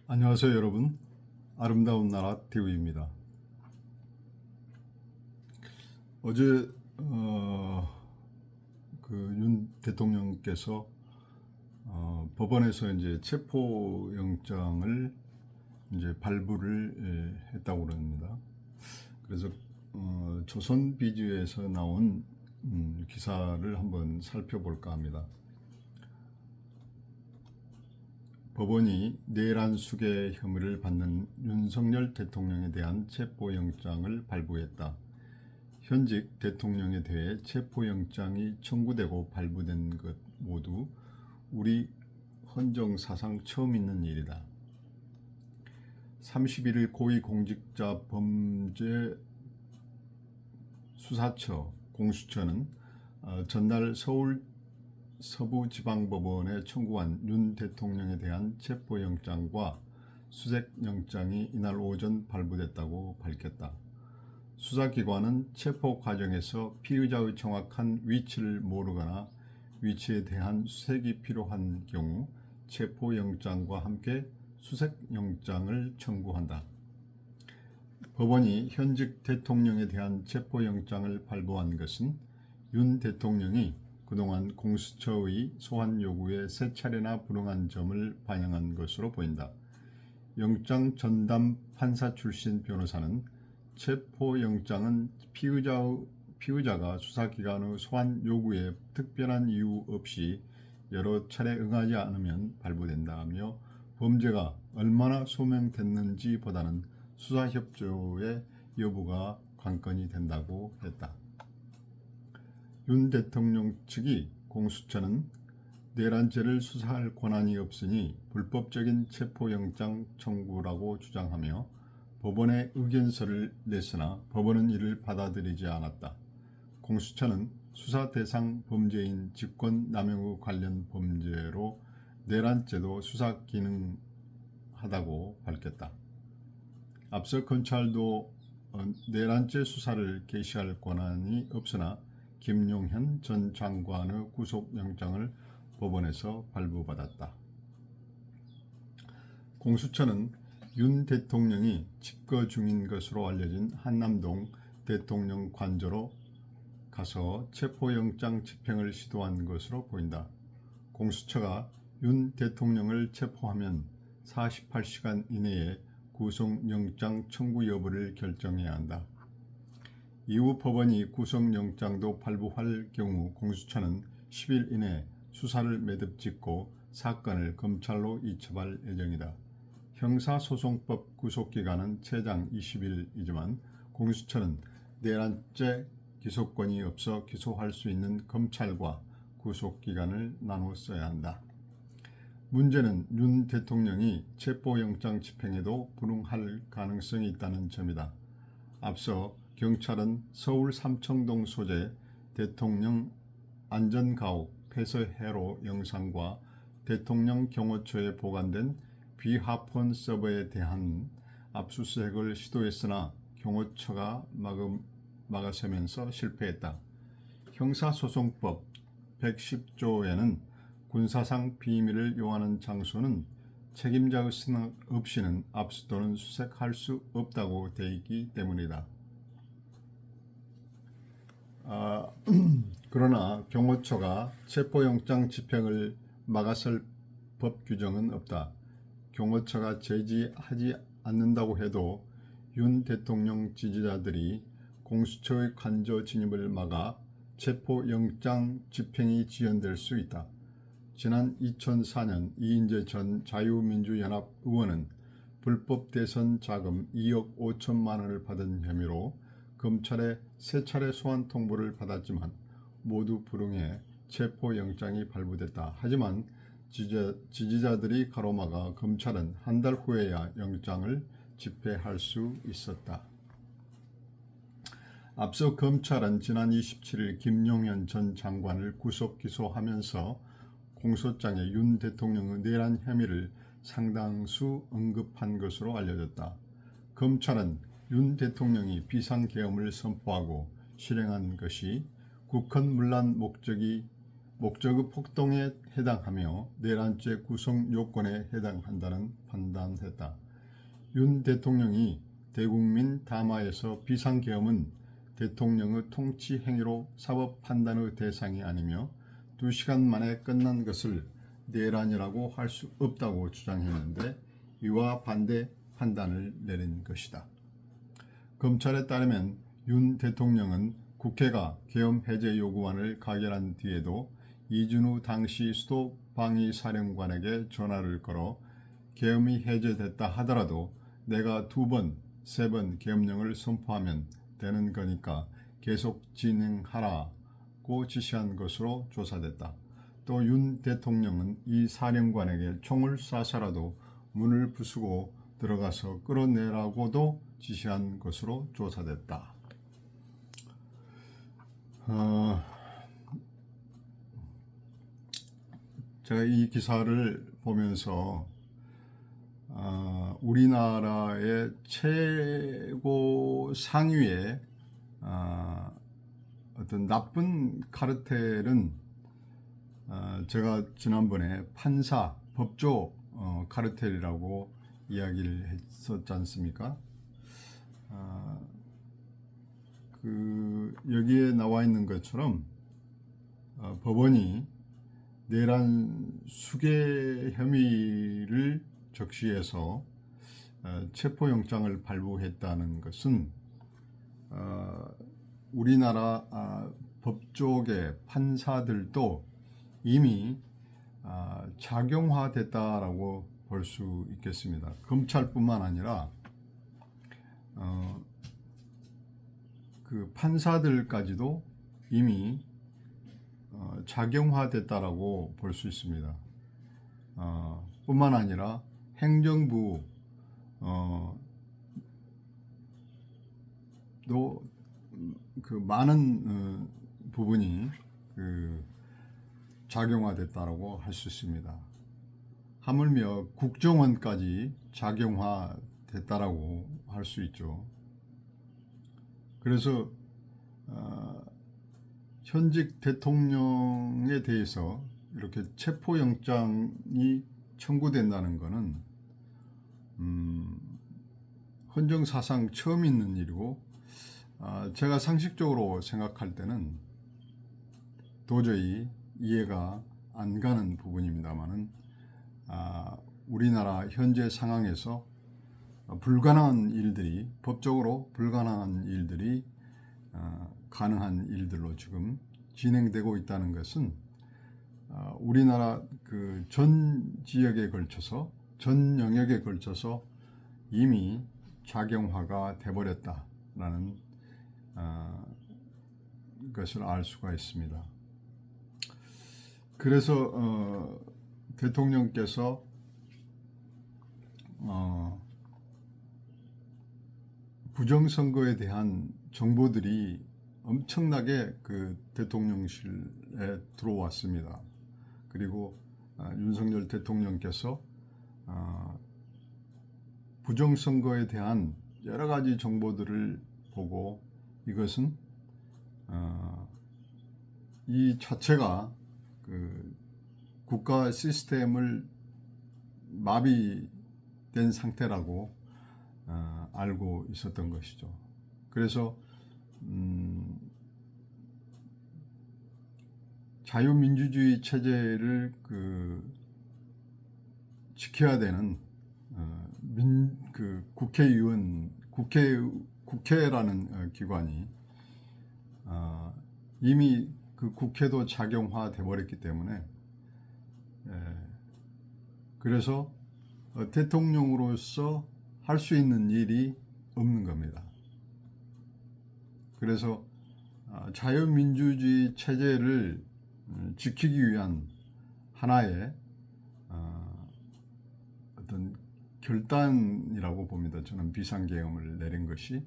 안녕하세요 여러분. 아름다운 나라 TV입니다. 어제 윤 대통령께서 법원에서 이제 체포영장을 이제 발부를 했다고 그럽니다. 그래서 조선비주에서 나온 기사를 한번 살펴볼까 합니다. 법원이 내란숙의 혐의를 받는 윤석열 대통령에 대한 체포영장을 발부했다. 현직 대통령에 대해 체포영장이 청구되고 발부된 것 모두 우리 헌정사상 처음 있는 일이다. 31일 고위공직자범죄수사처 공수처는 전날 서울 서부지방법원에 청구한 윤 대통령에 대한 체포영장과 수색영장이 이날 오전 발부됐다고 밝혔다. 수사기관은 체포 과정에서 피의자의 정확한 위치를 모르거나 위치에 대한 수색이 필요한 경우 체포영장과 함께 수색영장을 청구한다. 법원이 현직 대통령에 대한 체포영장을 발부한 것은 윤 대통령이 그동안 공수처의 소환 요구에 세 차례나 불응한 점을 반영한 것으로 보인다. 영장 전담 판사 출신 변호사는 체포영장은 피의자가 수사기관의 소환 요구에 특별한 이유 없이 여러 차례 응하지 않으면 발부된다며 범죄가 얼마나 소명됐는지 보다는 수사협조의 여부가 관건이 된다고 했다. 윤 대통령 측이 공수처는 내란죄를 수사할 권한이 없으니 불법적인 체포영장 청구라고 주장하며 법원에 의견서를 냈으나 법원은 이를 받아들이지 않았다. 공수처는 수사 대상 범죄인 직권남용의 관련 범죄로 내란죄도 수사 기능하다고 밝혔다. 앞서 검찰도 내란죄 수사를 개시할 권한이 없으나 김용현 전 장관의 구속영장을 법원에서 발부받았다. 공수처는 윤 대통령이 집거 중인 것으로 알려진 한남동 대통령 관저로 가서 체포영장 집행을 시도한 것으로 보인다. 공수처가 윤 대통령을 체포하면 48시간 이내에 구속영장 청구 여부를 결정해야 한다. 이후 법원이 구속영장도 발부할 경우 공수처는 10일 이내 수사를 매듭짓고 사건을 검찰로 이첩할 예정이다. 형사소송법 구속기간은 최장 20일이지만 공수처는 내란죄 기소권이 없어 기소할 수 있는 검찰과 구속기간을 나눠 써야 한다. 문제는 윤 대통령이 체포영장 집행에도 불응할 가능성이 있다는 점이다. 앞서 경찰은 서울 삼청동 소재 대통령 안전가옥 폐쇄회로 영상과 대통령 경호처에 보관된 비하폰 서버에 대한 압수수색을 시도했으나 경호처가 막아서면서 실패했다. 형사소송법 110조에는 군사상 비밀을 요하는 장소는 책임자의 승낙 없이는 압수 또는 수색할 수 없다고 되어 있기 때문이다. 그러나 경호처가 체포영장 집행을 막아설 법 규정은 없다. 경호처가 제지하지 않는다고 해도 윤 대통령 지지자들이 공수처의 관저 진입을 막아 체포영장 집행이 지연될 수 있다. 지난 2004년 이인재 전 자유민주연합 의원은 불법 대선 자금 2억 5천만 원을 받은 혐의로 검찰에 세 차례 소환 통보를 받았지만 모두 불응해 체포영장이 발부됐다. 하지만 지지자들이 가로막아 검찰은 한 달 후에야 영장을 집행할 수 있었다. 앞서 검찰은 지난 27일 김용현 전 장관을 구속 기소하면서 공소장에 윤 대통령의 내란 혐의를 상당수 언급한 것으로 알려졌다. 검찰은 윤 대통령이 비상계엄을 선포하고 실행한 것이 국헌 문란 목적이 목적의 폭동에 해당하며 내란죄 구성 요건에 해당한다는 판단했다. 윤 대통령이 대국민 담화에서 비상계엄은 대통령의 통치 행위로 사법 판단의 대상이 아니며 2시간 만에 끝난 것을 내란이라고 할 수 없다고 주장했는데 이와 반대 판단을 내린 것이다. 검찰에 따르면 윤 대통령은 국회가 계엄 해제 요구안을 가결한 뒤에도 이준우 당시 수도방위사령관에게 전화를 걸어 계엄이 해제됐다 하더라도 내가 2번, 3번 계엄령을 선포하면 되는 거니까 계속 진행하라고 지시한 것으로 조사됐다. 또 윤 대통령은 이 사령관에게 총을 쏴서라도 문을 부수고 들어가서 끌어내라고도 지시한 것으로 조사됐다. 제가 이 기사를 보면서 우리나라의 최고 상위의 어떤 나쁜 카르텔은 제가 지난번에 판사, 법조 카르텔이라고 이야기를 했었지 않습니까? 여기에 나와 있는 것처럼 법원이 내란 수괴 혐의를 적시해서 체포영장을 발부했다는 것은 우리나라 법조계 판사들도 이미 작용화됐다라고 볼 수 있겠습니다. 검찰뿐만 아니라 그 판사들까지도 이미 작용화됐다라고 볼 수 있습니다. 뿐만 아니라 행정부 도 그 많은 부분이 작용화됐다라고 할 수 있습니다. 하물며 국정원까지 작용화됐다라고 할 수 있죠. 그래서 현직 대통령에 대해서 이렇게 체포영장이 청구된다는 것은 헌정사상 처음 있는 일이고 제가 상식적으로 생각할 때는 도저히 이해가 안 가는 부분입니다만은 우리나라 현재 상황에서 불가능한 일들이 법적으로 불가능한 일들이 가능한 일들로 지금 진행되고 있다는 것은 우리나라 그 전 지역에 걸쳐서 전 영역에 걸쳐서 이미 작용화가 돼버렸다라는 것을 알 수가 있습니다. 그래서 대통령께서 부정선거에 대한 정보들이 엄청나게 그 대통령실에 들어왔습니다. 그리고 윤석열 대통령께서 부정선거에 대한 여러 가지 정보들을 보고 이것은 이 자체가 그 국가 시스템을 마비된 상태라고 알고 있었던 것이죠. 그래서 자유민주주의 체제를 지켜야 되는 국회라는 기관이 이미 그 국회도 작용화돼 버렸기 때문에 그래서 대통령으로서 할 수 있는 일이 없는 겁니다. 그래서 자유민주주의 체제를 지키기 위한 하나의 어떤 결단이라고 봅니다. 저는 비상계엄을 내린 것이.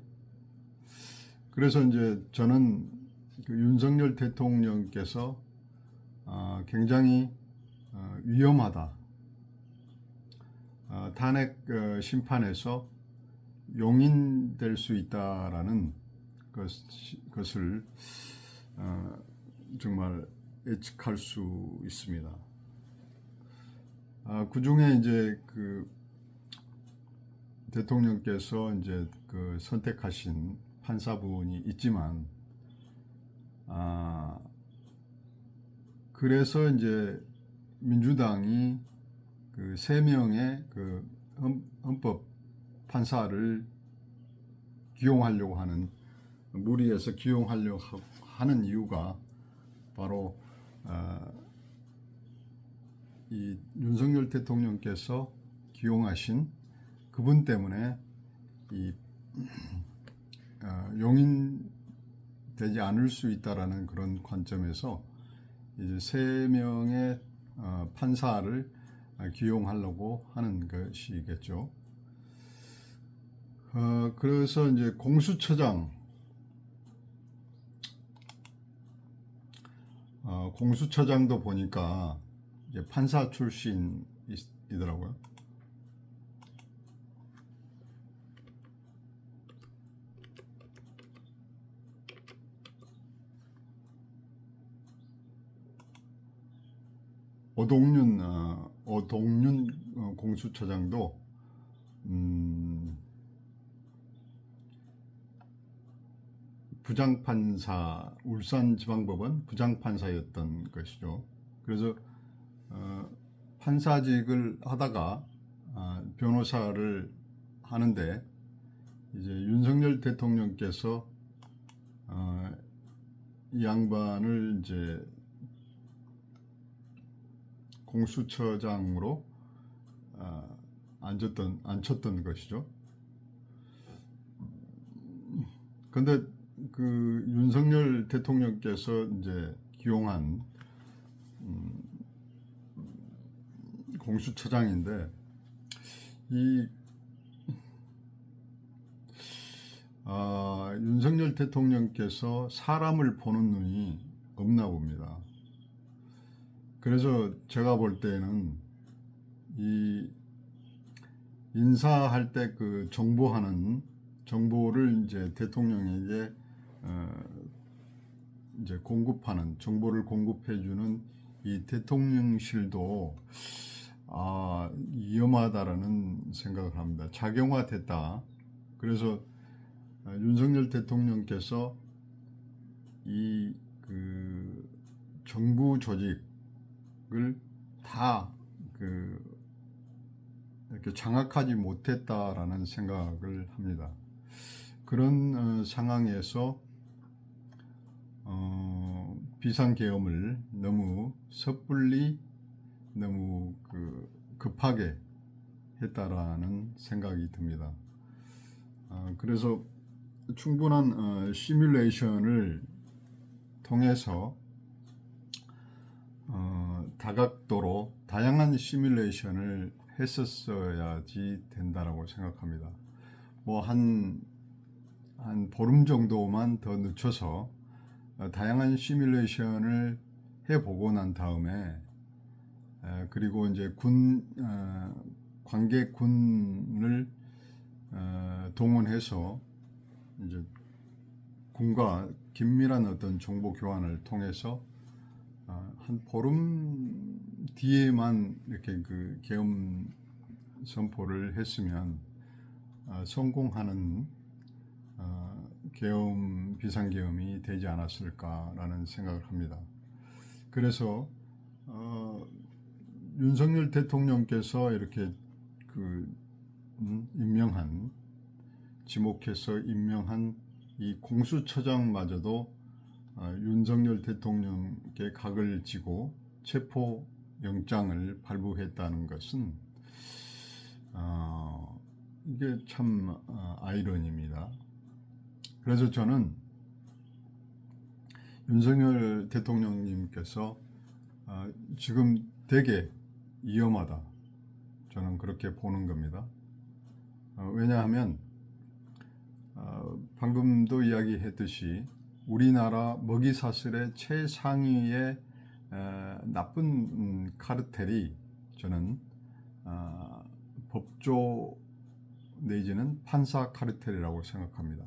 그래서 이제 저는 그 윤석열 대통령께서 굉장히 위험하다. 탄핵 심판에서 용인될 수 있다라는 것을 정말 예측할 수 있습니다. 그 중에 이제 그 대통령께서 이제 그 선택하신 판사분이 있지만, 그래서 이제 민주당이 그 3명의 그 헌법 판사를 기용하려고 하는, 무리해서 기용하려고 하는 이유가 바로 이 윤석열 대통령께서 기용하신 그분 때문에 이 용인되지 않을 수 있다라는 그런 관점에서 이제 3명의 판사를 기용하려고 하는 것이겠죠. 그래서 이제 공수처장도 보니까 이제 판사 출신이더라고요. 오동윤 공수처장도 부장판사, 울산지방법원 부장판사였던 것이죠. 그래서 판사직을 하다가 변호사를 하는데, 이제 윤석열 대통령께서 이 양반을 이제 공수처장으로 앉혔던 것이죠. 근데 그 윤석열 대통령께서 이제 기용한 공수처장인데, 이 윤석열 대통령께서 사람을 보는 눈이 없나 봅니다. 그래서 제가 볼 때는 이 인사할 때 그 정보를 이제 대통령에게 이제 정보를 공급해주는 이 대통령실도 위험하다라는 생각을 합니다. 작용화됐다. 그래서 윤석열 대통령께서 이 그 정부 조직을 다 이렇게 장악하지 못했다라는 생각을 합니다. 그런 상황에서 비상계엄을 너무 섣불리 너무 급하게 했다라는 생각이 듭니다. 그래서 충분한 시뮬레이션을 통해서 다각도로 다양한 시뮬레이션을 했었어야지 된다라고 생각합니다. 뭐 한 보름 정도만 더 늦춰서 다양한 시뮬레이션을 해보고 난 다음에, 그리고 이제 관객군을 동원해서 이제 군과 긴밀한 어떤 정보 교환을 통해서 한 보름 뒤에만 이렇게 그 계엄 선포를 했으면 성공하는 비상계엄이 되지 않았을까라는 생각을 합니다. 그래서 윤석열 대통령께서 이렇게 지목해서 임명한 이 공수처장마저도 윤석열 대통령께 각을 지고 체포영장을 발부했다는 것은 이게 참 아이러니입니다. 그래서 저는 윤석열 대통령님께서 지금 되게 위험하다, 저는 그렇게 보는 겁니다. 왜냐하면 방금도 이야기했듯이 우리나라 먹이사슬의 최상위의 나쁜 카르텔이 저는 법조 내지는 판사 카르텔이라고 생각합니다.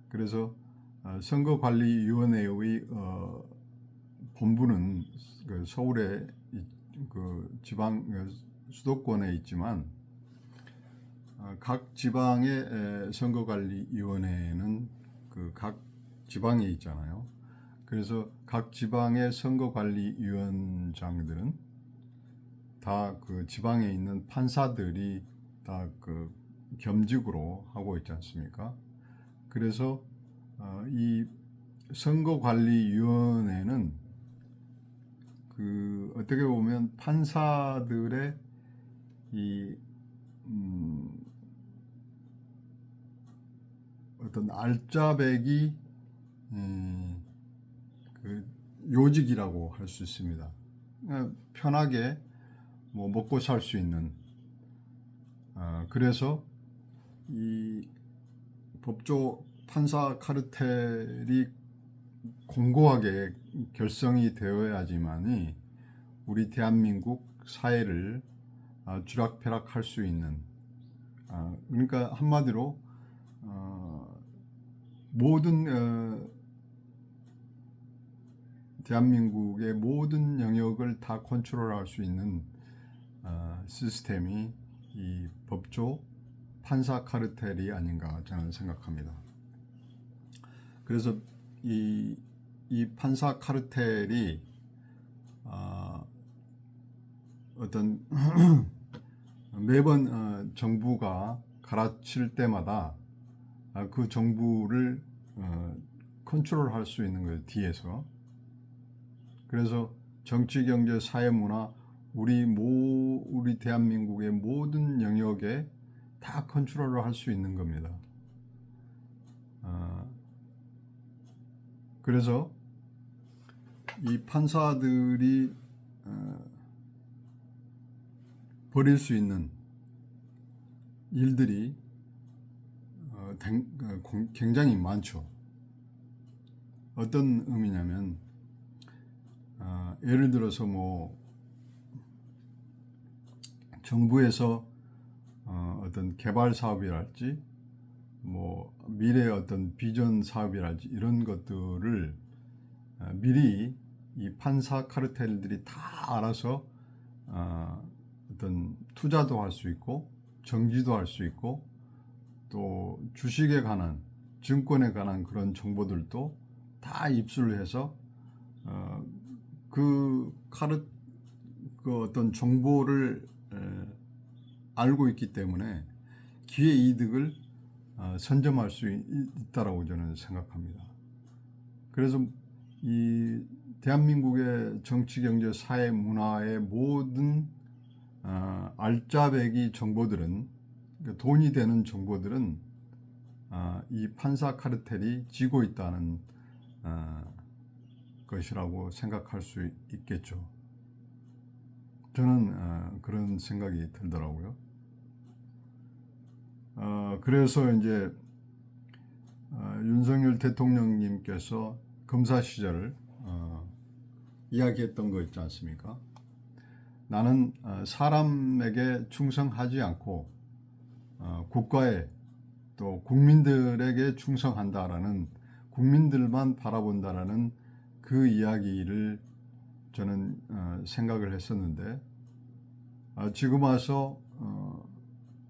그래서 선거관리위원회의 본부는 그 서울의 그 지방 수도권에 있지만 각 지방의 선거관리위원회는 그 각 지방에 있잖아요. 그래서 각 지방의 선거관리위원장들은 다 그 지방에 있는 판사들이 다 그 겸직으로 하고 있지 않습니까? 그래서 이 선거관리위원회는 그 어떻게 보면 판사들의 이 어떤 알짜배기 그 요직이라고 할 수 있습니다. 편하게 뭐 먹고 살 수 있는 그래서 이 법조 판사 카르텔이 공고하게 결성이 되어야지만이 우리 대한민국 사회를 쥐락펴락할 수 있는 그러니까 한마디로 모든 대한민국의 모든 영역을 다 컨트롤할 수 있는 시스템이 이 법조 판사 카르텔이 아닌가 저는 생각합니다. 그래서 이 판사 카르텔이 어떤 매번 정부가 갈아칠 때마다 그 정부를 컨트롤할 수 있는 거예요, 뒤에서. 그래서 정치, 경제, 사회, 문화 우리 대한민국의 모든 영역에 다 컨트롤을 할 수 있는 겁니다. 그래서 이 판사들이 벌일 수 있는 일들이 굉장히 많죠. 어떤 의미냐면 예를 들어서 뭐 정부에서 어떤 개발 사업이랄지 뭐 미래의 어떤 비전 사업이랄지 이런 것들을 미리 이 판사 카르텔들이 다 알아서 어떤 투자도 할 수 있고 정지도 할 수 있고 또 주식에 관한 증권에 관한 그런 정보들도 다 입수를 해서 그 어떤 정보를 알고 있기 때문에 기회 이득을 선점할 수 있다라고 저는 생각합니다. 그래서 이 대한민국의 정치, 경제, 사회, 문화의 모든 알짜배기 정보들은 돈이 되는 정보들은 이 판사 카르텔이 쥐고 있다는 것이라고 생각할 수 있겠죠. 저는 그런 생각이 들더라고요. 그래서 이제 윤석열 대통령님께서 검사 시절 이야기했던 거 있지 않습니까? 나는 사람에게 충성하지 않고 국가에 또 국민들에게 충성한다라는 국민들만 바라본다라는 그 이야기를 저는 생각을 했었는데 지금 와서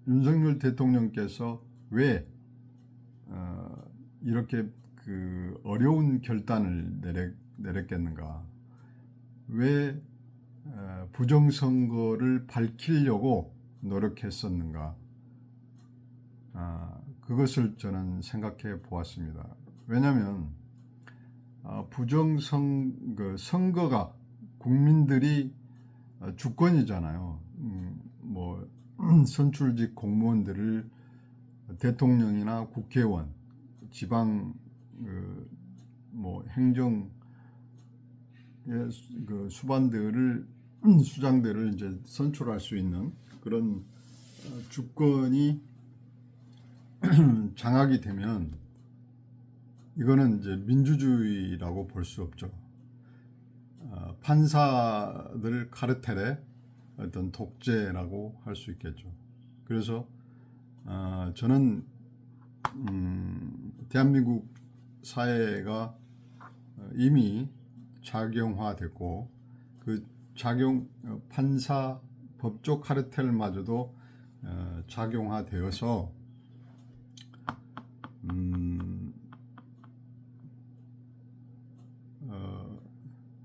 윤석열 대통령께서 왜 이렇게 그 어려운 결단을 내렸겠는가? 왜 부정선거를 밝히려고 노력했었는가? 그것을 저는 생각해 보았습니다. 왜냐하면 선거가 국민들이 주권이잖아요. 뭐 선출직 공무원들을 대통령이나 국회의원, 지방 뭐 행정 그 수장들을 이제 선출할 수 있는 그런 주권이 장악이 되면 이거는 이제 민주주의라고 볼 수 없죠. 판사들 카르텔의 어떤 독재라고 할 수 있겠죠. 그래서 저는 대한민국 사회가 이미 작용화됐고 그 판사 법조 카르텔마저도 작용화되어서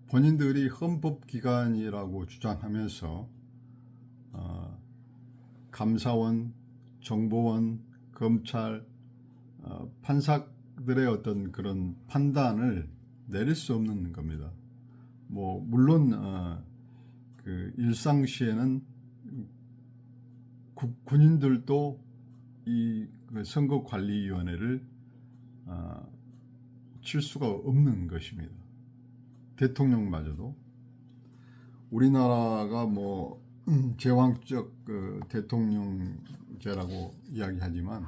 본인들이 헌법기관이라고 주장하면서 감사원, 정보원, 검찰, 판사들의 어떤 그런 판단을 내릴 수 없는 겁니다. 뭐 물론 그 일상시에는 군인들도 이 선거관리위원회를 칠 수가 없는 것입니다. 대통령마저도. 우리나라가 뭐 제왕적 대통령제라고 이야기하지만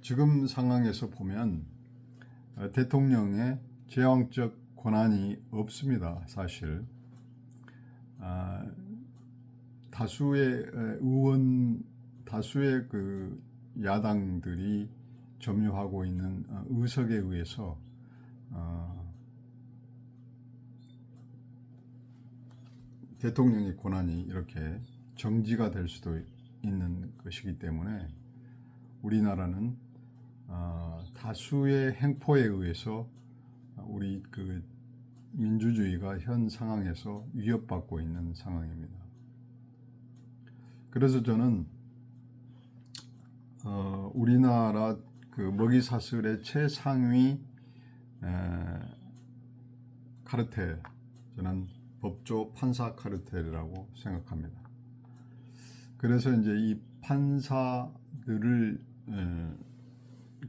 지금 상황에서 보면 대통령의 제왕적 권한이 없습니다. 사실 다수의 그 야당들이 점유하고 있는 의석에 의해서 대통령의 권한이 이렇게 정지가 될 수도 있는 것이기 때문에 우리나라는 다수의 행포에 의해서 우리 그 민주주의가 현 상황에서 위협받고 있는 상황입니다. 그래서 저는 우리나라 그 먹이사슬의 최상위 카르텔, 저는 법조 판사 카르텔이라고 생각합니다. 그래서 이제 이 판사들을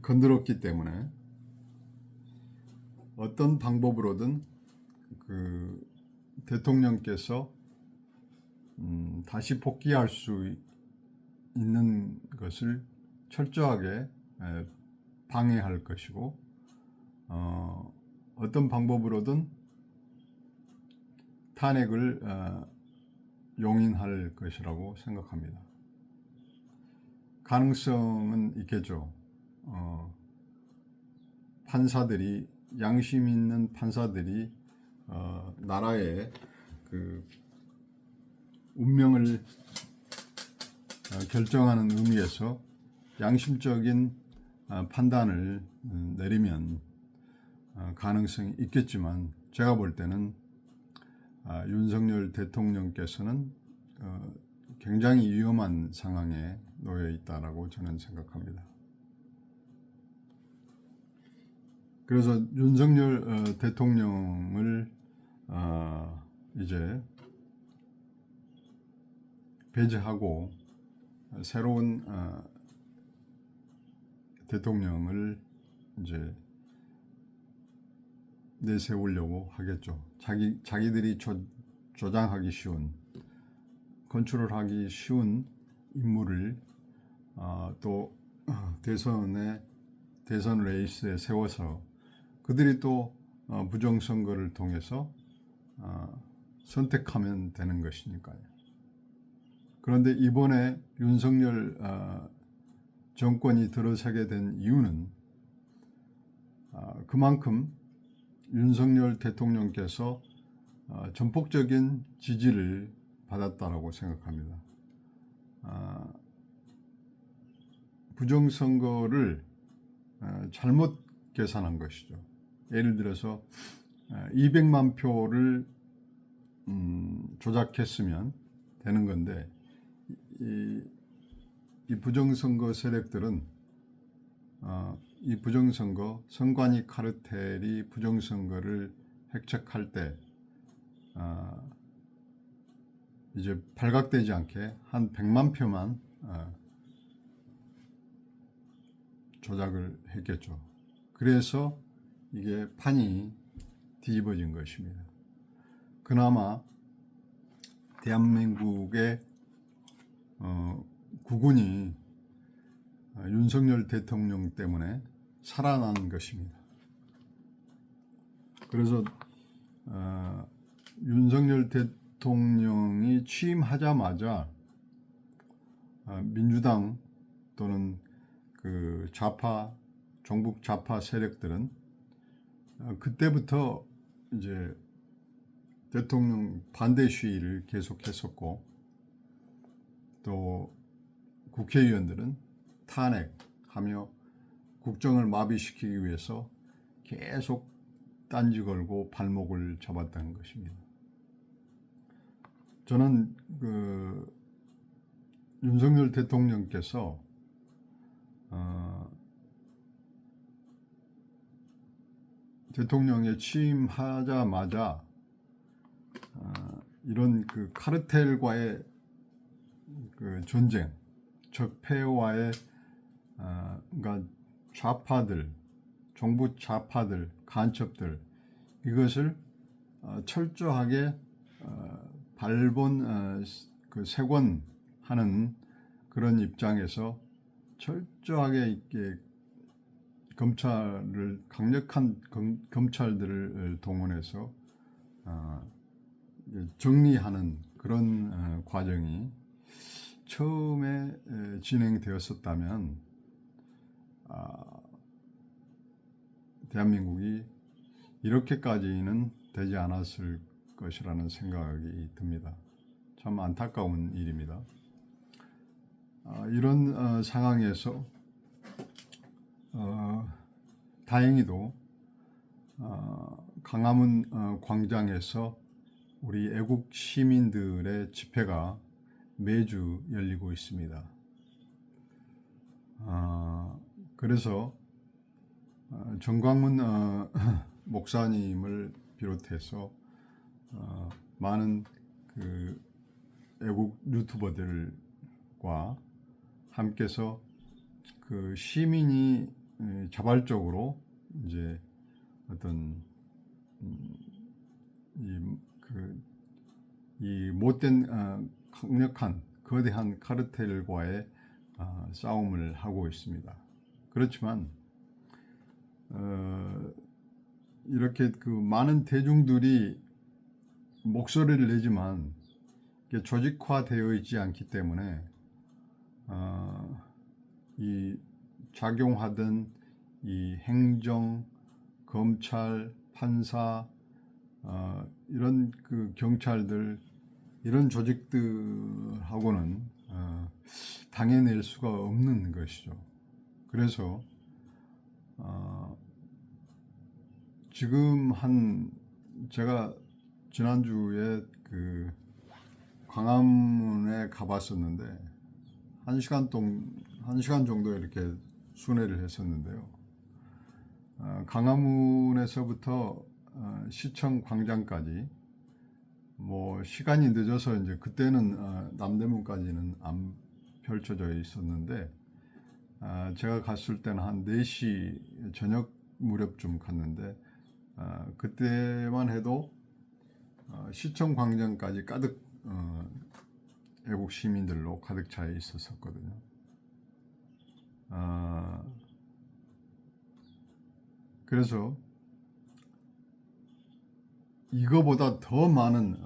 건드렸기 때문에 어떤 방법으로든 그 대통령께서 다시 복귀할 수 있는 것을 철저하게 방해할 것이고 어떤 방법으로든 탄핵을 용인할 것이라고 생각합니다. 가능성은 있겠죠. 판사들이 양심 있는 판사들이 나라의 그 운명을 결정하는 의미에서 양심적인 판단을 내리면 가능성이 있겠지만 제가 볼 때는 윤석열 대통령께서는 굉장히 위험한 상황에 놓여 있다라고 저는 생각합니다. 그래서 윤석열 대통령을 이제 배제하고 새로운 대통령을 이제 내세우려고 하겠죠. 자기들이 조장하기 쉬운, 컨트롤하기 쉬운 인물을 또 대선 레이스에 세워서 그들이 또 부정선거를 통해서 선택하면 되는 것이니까요. 그런데 이번에 윤석열 정권이 들어서게 된 이유는 그만큼 윤석열 대통령께서 전폭적인 지지를 받았다고 생각합니다. 부정선거를 잘못 계산한 것이죠. 예를 들어서 200만 표를 조작했으면 되는 건데 이 부정선거 세력들은 이 부정선거 선관위 카르텔이 부정선거를 획책할 때 이제 발각되지 않게 한 100만 표만 조작을 했겠죠. 그래서 이게 판이 뒤집어진 것입니다. 그나마 대한민국의 국군이 윤석열 대통령 때문에 살아난 것입니다. 그래서 윤석열 대통령이 취임하자마자 민주당 또는 그 종북 좌파 세력들은 그때부터 이제 대통령 반대 시위를 계속했었고, 또 국회의원들은 탄핵하며 국정을 마비시키기 위해서 계속 딴지 걸고 발목을 잡았다는 것입니다. 저는 윤석열 대통령께서 대통령에 취임하자마자 이런 카르텔과의 전쟁, 적폐와의 그러니까 좌파들, 정부 좌파들, 간첩들, 이것을 철저하게 발본 세권하는 그런 입장에서 철저하게 이렇게 검찰을, 강력한 검찰들을 동원해서 정리하는 그런 과정이 처음에 진행되었었다면 대한민국이 이렇게까지는 되지 않았을 것이라는 생각이 듭니다. 참 안타까운 일입니다. 이런 상황에서 다행히도 광화문 광장에서 우리 애국 시민들의 집회가 매주 열리고 있습니다. 그래서 정광훈 목사님을 비롯해서 많은 애국 유튜버들과 함께서 시민이 자발적으로 이제 어떤 이 못된 강력한 거대한 카르텔과의 싸움을 하고 있습니다. 그렇지만 이렇게 많은 대중들이 목소리를 내지만 이게 조직화되어 있지 않기 때문에 이 작용하던 이 행정, 검찰, 판사, 이런 경찰들, 이런 조직들하고는 당해낼 수가 없는 것이죠. 그래서 지금 제가 지난주에 광화문에 가봤었는데 1시간 정도 이렇게 순회를 했었는데요. 광화문에서부터 시청 광장까지 시간이 늦어서 이제 그때는 남대문까지는 안 펼쳐져 있었는데 제가 갔을 때는 한 4시 저녁 무렵쯤 갔는데 그때만 해도 시청 광장까지 가득 애국 시민들로 가득 차 있었거든요. 그래서 이거보다 더 많은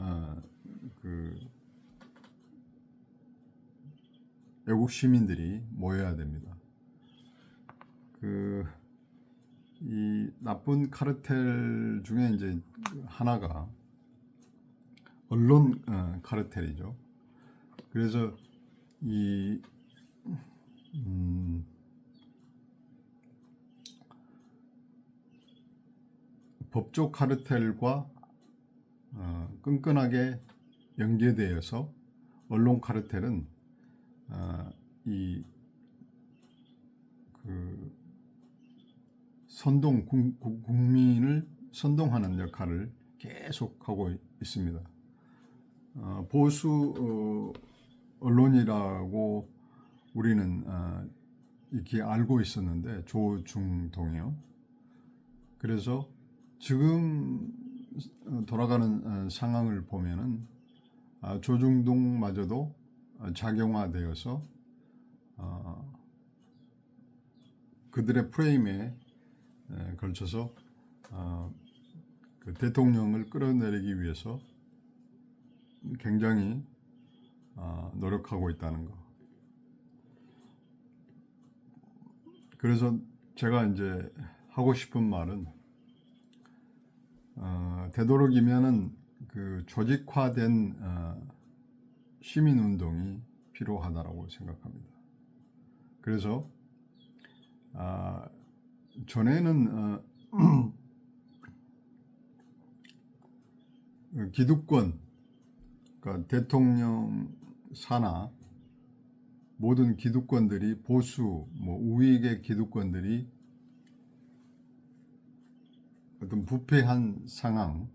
애국 시민들이 모여야 됩니다. 이 나쁜 카르텔 중에 이제 하나가 언론 카르텔이죠. 그래서 이 법조 카르텔과 끈끈하게 연계되어서 언론 카르텔은 이 국민을 선동하는 역할을 계속하고 있습니다. 보수 언론이라고 우리는 이렇게 알고 있었는데 조중동이요. 그래서 지금 돌아가는 상황을 보면은 조중동마저도 작용화되어서 그들의 프레임에 걸쳐서 대통령을 끌어내리기 위해서 굉장히 노력하고 있다는 거. 그래서 제가 이제 하고 싶은 말은 되도록이면은 그 조직화된 시민운동이 필요하다라고 생각합니다. 그래서 전에는 기득권, 그러니까 대통령 산하 모든 기득권들이 보수, 우익의 기득권들이 어떤 부패한 상황을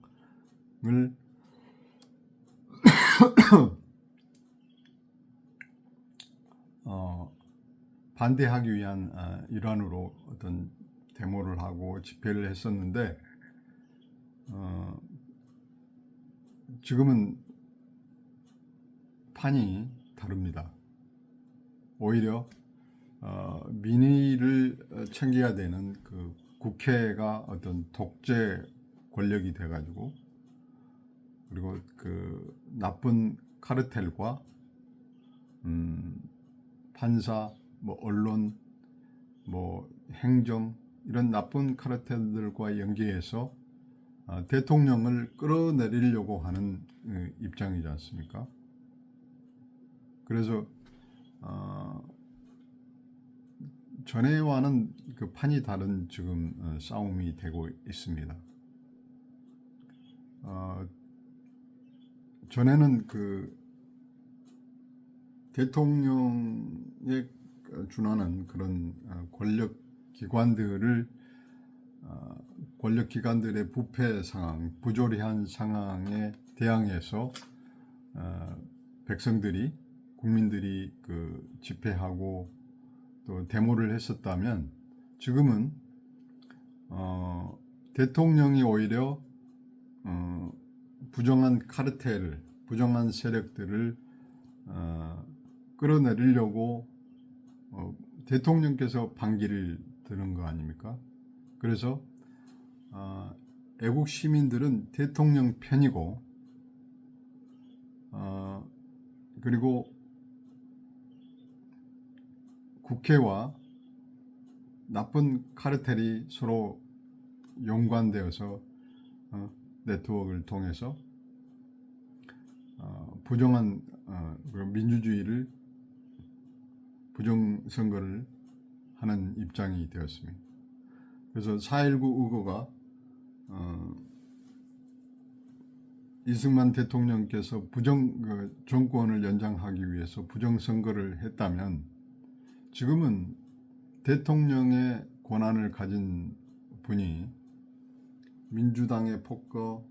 반대하기 위한 일환으로 어떤 데모를 하고 집회를 했었는데 지금은 판이 다릅니다. 오히려 민의를 챙겨야 되는 그 국회가 어떤 독재 권력이 돼가지고, 그리고 그 나쁜 카르텔과 판사, 언론, 행정 이런 나쁜 카르텔들과 연계해서 대통령을 끌어내리려고 하는 입장이지 않습니까? 그래서 전에와는 그 판이 다른 지금 싸움이 되고 있습니다. 전에는 그 대통령에 준하는 그런 권력기관들의 부패 상황, 부조리한 상황에 대항해서 백성들이, 국민들이 그 집회하고 또 데모를 했었다면, 지금은 대통령이 오히려 부정한 카르텔을, 부정한 세력들을 끌어내리려고 대통령께서 반기를 드는 거 아닙니까? 그래서 애국 시민들은 대통령 편이고, 그리고 국회와 나쁜 카르텔이 서로 연관되어서 네트워크를 통해서 부정한 민주주의를, 부정선거를 하는 입장이 되었습니다. 그래서 4.19 의거가 이승만 대통령께서 정권을 연장하기 위해서 부정선거를 했다면, 지금은 대통령의 권한을 가진 분이 민주당의 폭거,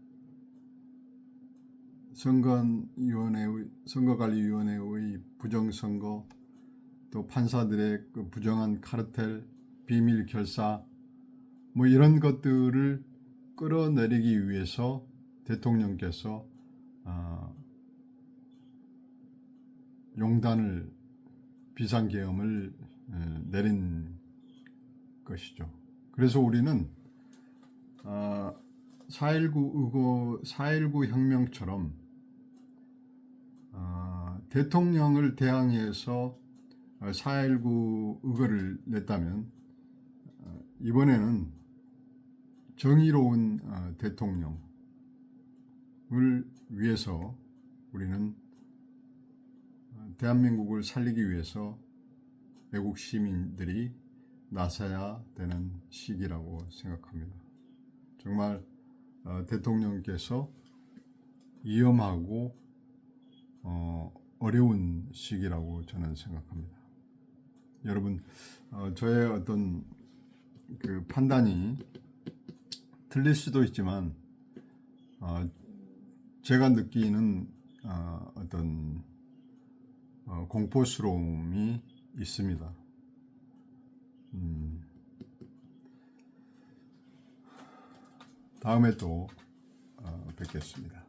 선거관리위원회의 부정선거, 또 판사들의 그 부정한 카르텔, 비밀 결사, 이런 것들을 끌어내리기 위해서 대통령께서 용단을, 비상계엄을 내린 것이죠. 그래서 우리는 4.19 혁명처럼 대통령을 대항해서 4.19 의거를 냈다면, 이번에는 정의로운 대통령을 위해서 우리는 대한민국을 살리기 위해서 애국 시민들이 나서야 되는 시기라고 생각합니다. 정말 대통령께서 위험하고 어려운 시기라고 저는 생각합니다. 여러분, 저의 어떤 그 판단이 틀릴 수도 있지만 제가 느끼는 어떤 공포스러움이 있습니다. 다음에 또 뵙겠습니다.